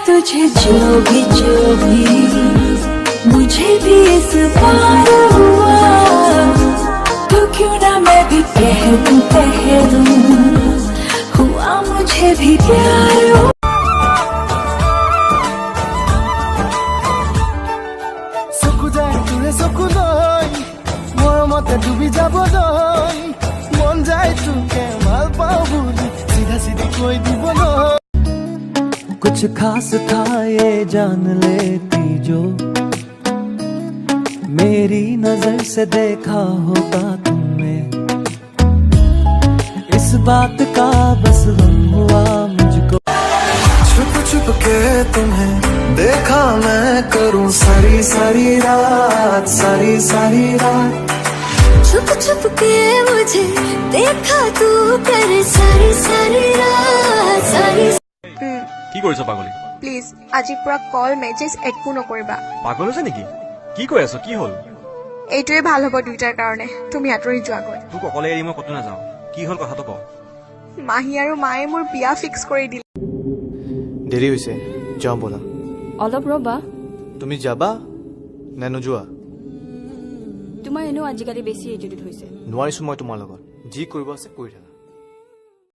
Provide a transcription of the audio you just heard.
तुझे जो भी मुझे भी इस बार हुआ, तो क्यों ना मैं भी कह दूं हुआ मुझे भी प्यार। डुबी যাব মন যায় তোকে ভাল পাও বুলি सीधा सीधी कोई দিব न। कुछ खास था ये जान लेती जो मेरी नजर से देखा होगा तुमने, इस बात का बस गम हुआ मुझको। छुप छुप के तुम्हें देखा मैं करूं सारी सारी रात, सारी सारी रात। छुप छुप के मुझे देखा तू कर सारी सारी रात, सारी। কি কৰিছ পাগলী? প্লিজ আজি পুৰা কল মেছেজ একো নকৰিবা। পাগল হৈছে নেকি? কি কৈ আছ? কি হ'ল? এইটোৱে ভাল হ'ব দুইটাৰ কাৰণে, তুমি আঁতৰি যোৱাগৈ। তোক অকলে এৰি মই ক'তো নাযাওঁ। কি হ'ল কথাটো ক। মাহী আৰু মায়ে মোৰ বিয়া ফিক্স কৰি দিলে। দেৰি হৈছে, যাওঁ ব'লা। অলপ ৰবা। তুমি যাবা নে নোযোৱা? তোমাৰ এনেও আজিকালি বেছি এটিটিউড হৈছে। নোৱাৰিছো মই তোমাৰ লগত, যি কৰিব আছে কৰি থাকা।